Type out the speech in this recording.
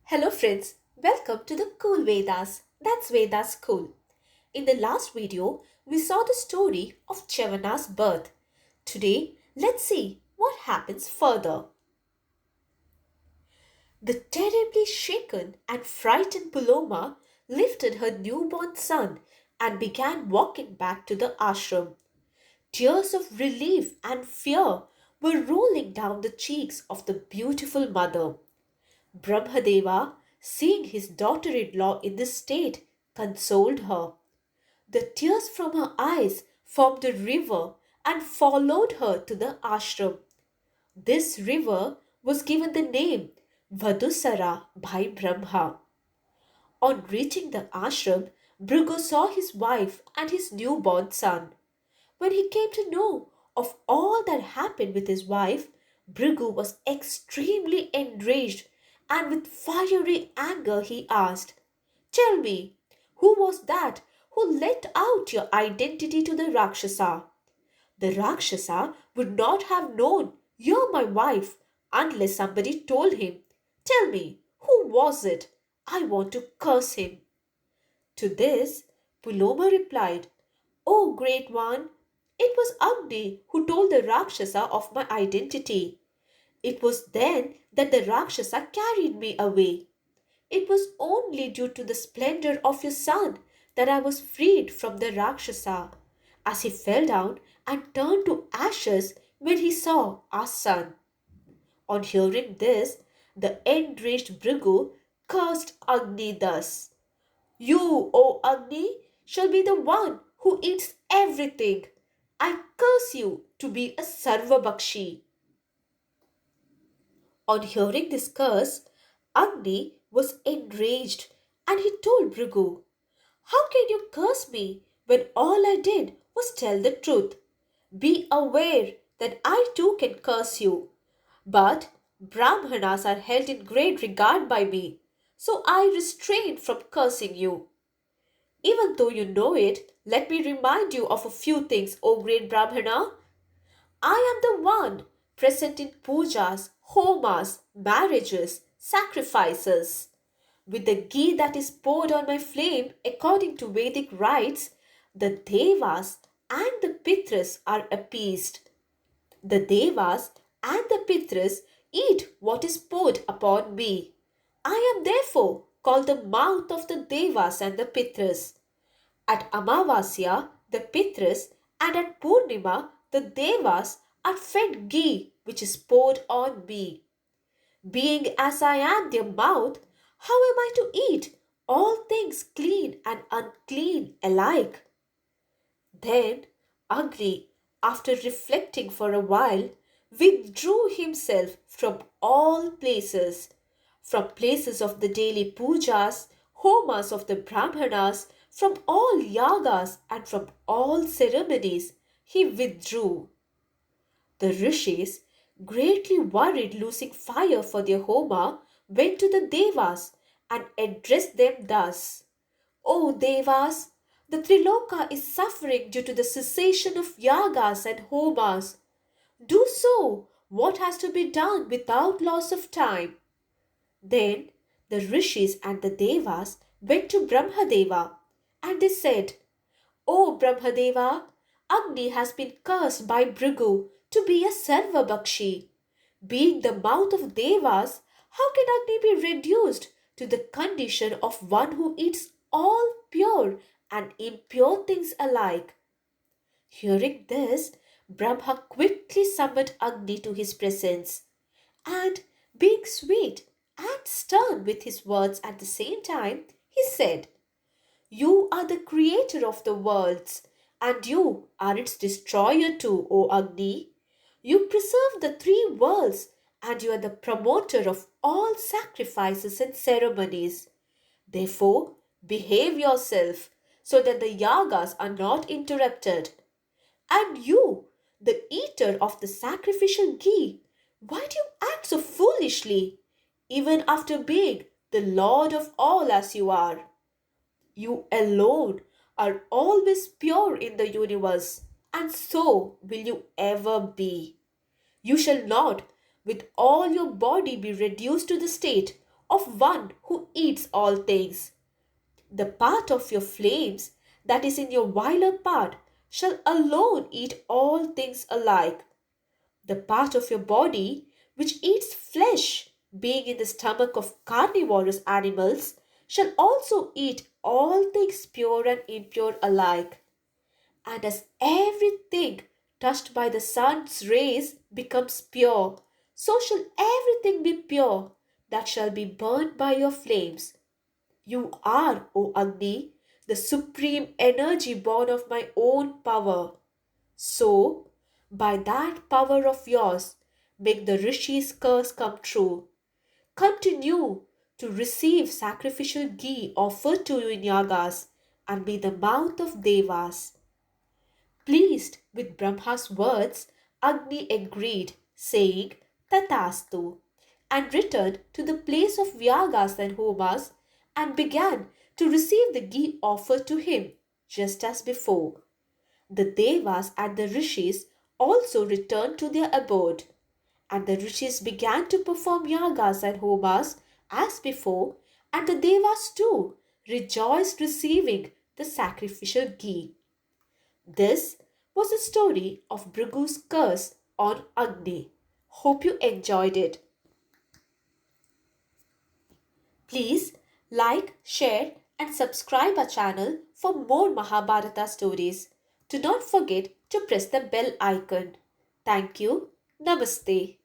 Hello friends, welcome to the Cool Vedas. That's Vedas Cool. In the last video, we saw the story of Chyavana's birth. Today, let's see what happens further. The terribly shaken and frightened Puloma lifted her newborn son and began walking back to the ashram. Tears of relief and fear were rolling down the cheeks of the beautiful mother. Brahmadeva, seeing his daughter-in-law in this state, consoled her. The tears from her eyes formed a river and followed her to the ashram. This river was given the name Vidhusara by Brahma. On reaching the ashram, Bhrigu saw his wife and his newborn son. When he came to know of all that happened with his wife, Bhrigu was extremely enraged and with fiery anger he asked, "Tell me, who was that who let out your identity to the Rakshasa? The Rakshasa would not have known you're my wife unless somebody told him. Tell me, who was it? I want to curse him." To this, Puloma replied, "O great one, it was Agni who told the Rakshasa of my identity. It was then that the Rakshasa carried me away. It was only due to the splendor of your son that I was freed from the Rakshasa, as he fell down and turned to ashes when he saw our son." On hearing this, the enraged Bhrigu cursed Agni thus, "You, O Agni, shall be the one who eats everything. I curse you to be a Sarvabhakshi." On hearing this curse, Agni was enraged and he told Bhrigu, "How can you curse me when all I did was tell the truth? Be aware that I too can curse you. But Brahmanas are held in great regard by me, so I restrain from cursing you. Even though you know it, let me remind you of a few things, O great Brahmana. I am the one present in pujas, homas, marriages, sacrifices. With the ghee that is poured on my flame according to Vedic rites, the Devas and the Pitras are appeased. The Devas and the Pitras eat what is poured upon me. I am therefore called the mouth of the Devas and the Pitras. At Amavasya, the Pitras, and at Purnima, the Devas are fed ghee which is poured on me. Being as I am their mouth, how am I to eat all things clean and unclean alike?" Then Agni, after reflecting for a while, withdrew himself from places of the daily pujas, homas of the Brahmanas, from all yagas and from all ceremonies, he withdrew. The rishis, greatly worried losing fire for their homa, went to the devas and addressed them thus, "O devas, the Triloka is suffering due to the cessation of yagas and homas. Do so what has to be done without loss of time." Then the rishis and the devas went to Brahmadeva and they said, "O Brahmadeva, Agni has been cursed by Bhrigu to be a Sarvabhakshi. Being the mouth of Devas, how can Agni be reduced to the condition of one who eats all pure and impure things alike?" Hearing this, Brahma quickly summoned Agni to his presence, and being sweet and stern with his words at the same time, he said, "You are the creator of the worlds, and you are its destroyer too, O Agni. You preserve the three worlds, and you are the promoter of all sacrifices and ceremonies. Therefore, behave yourself so that the yagas are not interrupted. And you, the eater of the sacrificial ghee, why do you act so foolishly, even after being the Lord of all as you are? You alone are always pure in the universe, and so will you ever be. You shall not, with all your body, be reduced to the state of one who eats all things. The part of your flames that is in your viler part shall alone eat all things alike. The part of your body which eats flesh, being in the stomach of carnivorous animals, shall also eat all things pure and impure alike. And as everything touched by the sun's rays becomes pure, so shall everything be pure that shall be burned by your flames. You are, O Agni, the supreme energy born of my own power. So, by that power of yours, make the Rishi's curse come true. Continue to receive sacrificial ghee offered to you in yagas and be the mouth of devas. Pleased with Brahma's words, Agni agreed, saying Tatastu, and returned to the place of yagas and homas and began to receive the ghee offered to him, just as before. The devas and the rishis also returned to their abode, and the rishis began to perform yagas and homas as before, and the devas too rejoiced receiving the sacrificial ghee. This was the story of Bhrigu's curse on Agni. Hope you enjoyed it. Please like, share, and subscribe our channel for more Mahabharata stories. Do not forget to press the bell icon. Thank you. Namaste.